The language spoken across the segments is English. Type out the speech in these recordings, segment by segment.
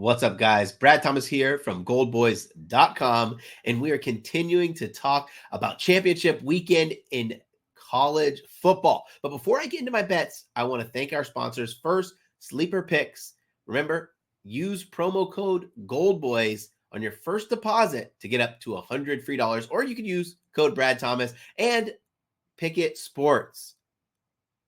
What's up, guys? BradThomas here from goldboys.com, and we are continuing to talk about championship weekend in college football. But before I get into my bets, I want to thank our sponsors. First, Sleeper Picks. Remember, use promo code GOLDBOYS on your first deposit to get up to $100 free, or you can use code BradThomas. And Pickett Sports.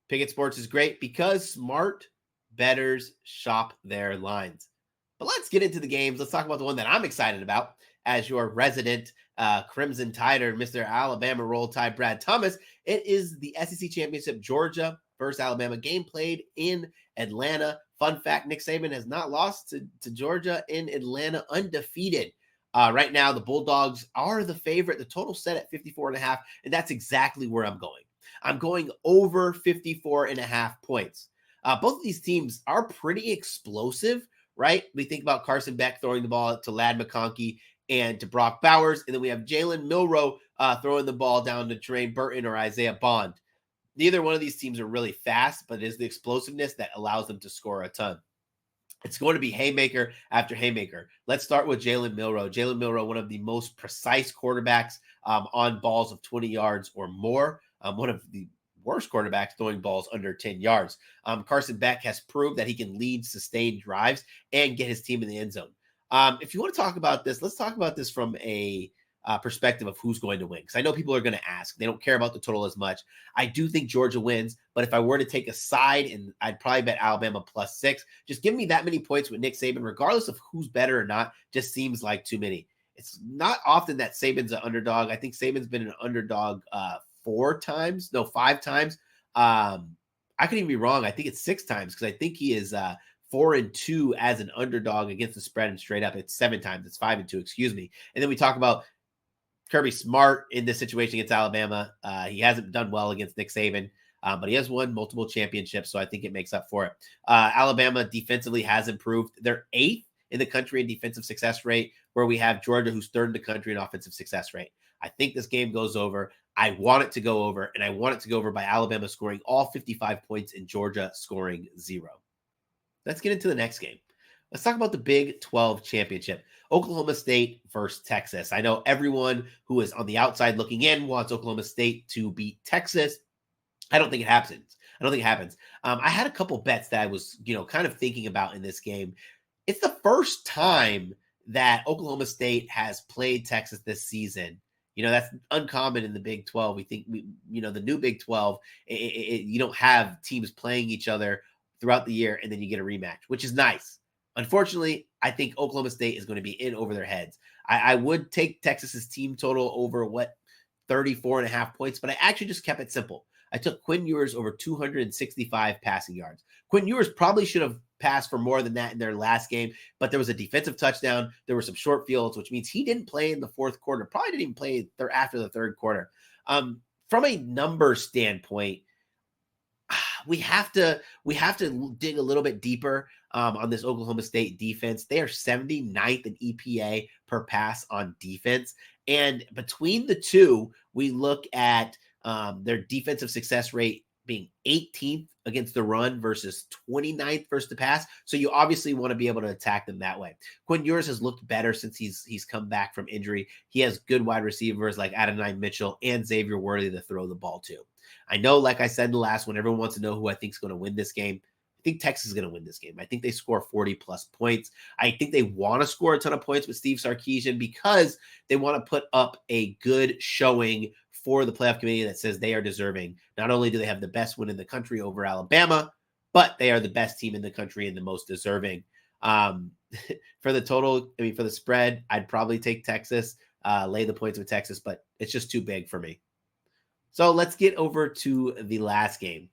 Pickett Sports is great because smart bettors shop their lines. But let's get into the games. Let's talk about the one that I'm excited about as your resident Crimson Tider, Mr. Alabama Roll Tide, BradThomas. It is the SEC Championship, Georgia versus Alabama. Game played in Atlanta. Fun fact, Nick Saban has not lost to Georgia in Atlanta, undefeated. Right now, the Bulldogs are the favorite. The total set at 54.5, and that's exactly where I'm going. I'm going over 54.5 points. Both of these teams are pretty explosive, right? We think about Carson Beck throwing the ball to Ladd McConkey and to Brock Bowers, and then we have Jalen Milroe throwing the ball down to Trey Burton or Isaiah Bond. Neither one of these teams are really fast, but it is the explosiveness that allows them to score a ton. It's going to be haymaker after haymaker. Let's start with Jalen Milroe. Jalen Milroe, one of the most precise quarterbacks on balls of 20 yards or more. One of the worst quarterbacks throwing balls under 10 yards. Carson Beck has proved that he can lead sustained drives and get his team in the end zone. If you want to talk about this, let's talk about this from a perspective of who's going to win. Because I know people are going to ask. They don't care about the total as much. I do think Georgia wins, but if I were to take a side, and I'd probably bet Alabama +6. Just give me that many points with Nick Saban, regardless of who's better or not, just seems like too many. It's not often that Saban's an underdog. I think Saban's been an underdog 5 times. I could even be wrong. I think it's 6 times because I think he is 4-2 as an underdog against the spread, and straight up it's 7 times. It's 5-2, excuse me. And then we talk about Kirby Smart in this situation against Alabama. He hasn't done well against Nick Saban, but he has won multiple championships, so I think it makes up for it. Alabama defensively has improved. They're 8th in the country in defensive success rate, where we have Georgia, who's 3rd in the country in offensive success rate. I think this game goes over. I want it to go over, and I want it to go over by Alabama scoring all 55 points and Georgia scoring 0. Let's get into the next game. Let's talk about the Big 12 championship. Oklahoma State versus Texas. I know everyone who is on the outside looking in wants Oklahoma State to beat Texas. I don't think it happens. I had a couple bets that I was, kind of thinking about in this game. It's the first time that Oklahoma State has played Texas this season. That's uncommon in the Big 12. We think, the new Big 12, you don't have teams playing each other throughout the year, and then you get a rematch, which is nice. Unfortunately, I think Oklahoma State is going to be in over their heads. I would take Texas's team total over 34.5 points, but I actually just kept it simple. I took Quinn Ewers over 265 passing yards. Quinn Ewers probably should have passed for more than that in their last game, but there was a defensive touchdown. There were some short fields, which means he didn't play in the 4th quarter. Probably didn't even play after the 3rd quarter. From a number standpoint, we have to dig a little bit deeper on this Oklahoma State defense. They are 79th in EPA per pass on defense. And between the two, we look at their defensive success rate being 18th against the run versus 29th versus the pass. So you obviously want to be able to attack them that way. Quinn Ewers has looked better since he's come back from injury. He has good wide receivers like Adonai Mitchell and Xavier Worthy to throw the ball to. I know, like I said in the last one, everyone wants to know who I think is going to win this game. I think Texas is going to win this game. I think they score 40+ points. I think they want to score a ton of points with Steve Sarkisian because they want to put up a good showing for the playoff committee that says they are deserving. Not only do they have the best win in the country over Alabama, but they are the best team in the country and the most deserving. For the total, for the spread, I'd probably take Texas, lay the points with Texas, but it's just too big for me. So let's get over to the last game.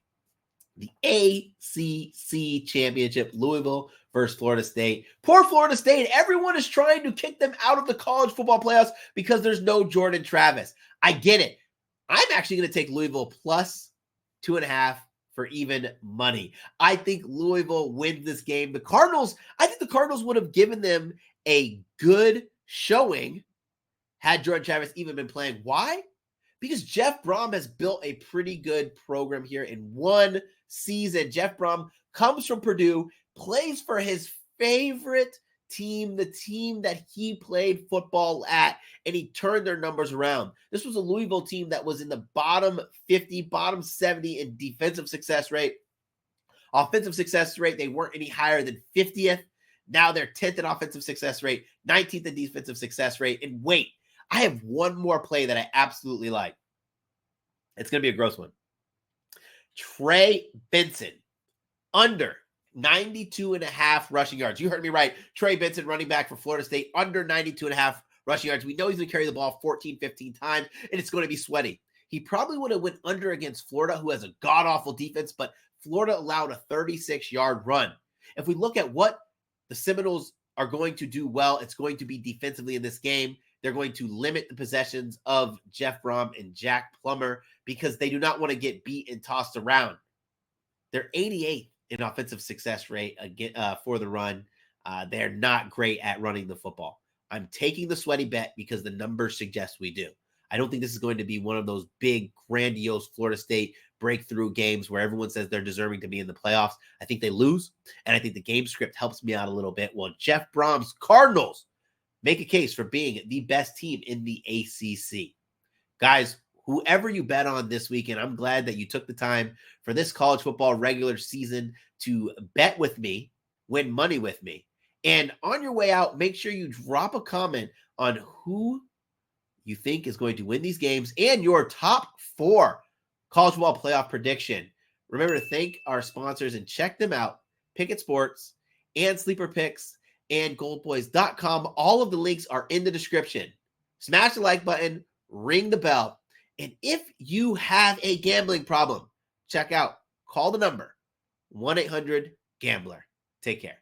The ACC championship, Louisville versus Florida State. Poor Florida State. Everyone is trying to kick them out of the college football playoffs because there's no Jordan Travis. I get it. I'm actually going to take Louisville +2.5 for even money. I think Louisville wins this game. I think the Cardinals would have given them a good showing had Jordan Travis even been playing. Why? Because Jeff Brom has built a pretty good program here in one season. Jeff Brom comes from Purdue, plays for his favorite team, the team that he played football at, and he turned their numbers around. This was a Louisville team that was in the bottom 50, bottom 70 in defensive success rate. Offensive success rate, they weren't any higher than 50th. Now they're 10th in offensive success rate, 19th in defensive success rate. And wait, I have one more play that I absolutely like. It's going to be a gross one. Trey Benson, under 92.5 rushing yards. You heard me right. Trey Benson, running back for Florida State, under 92.5 rushing yards. We know he's going to carry the ball 14, 15 times, and it's going to be sweaty. He probably would have went under against Florida, who has a god-awful defense, but Florida allowed a 36-yard run. If we look at what the Seminoles are going to do well, it's going to be defensively in this game. They're going to limit the possessions of Jeff Brom and Jack Plummer because they do not want to get beat and tossed around. They're 88th in offensive success rate for the run. They're not great at running the football. I'm taking the sweaty bet because the numbers suggest we do. I don't think this is going to be one of those big, grandiose Florida State breakthrough games where everyone says they're deserving to be in the playoffs. I think they lose, and I think the game script helps me out a little bit. Well, Jeff Brom's Cardinals make a case for being the best team in the ACC. Guys, whoever you bet on this weekend, I'm glad that you took the time for this college football regular season to bet with me, win money with me. And on your way out, make sure you drop a comment on who you think is going to win these games and your top 4 college football playoff prediction. Remember to thank our sponsors and check them out, Pickett Sports and Sleeper Picks and goldboys.com. All of the links are in the description. Smash the like button, ring the bell. And if you have a gambling problem, call the number 1-800-GAMBLER. Take care.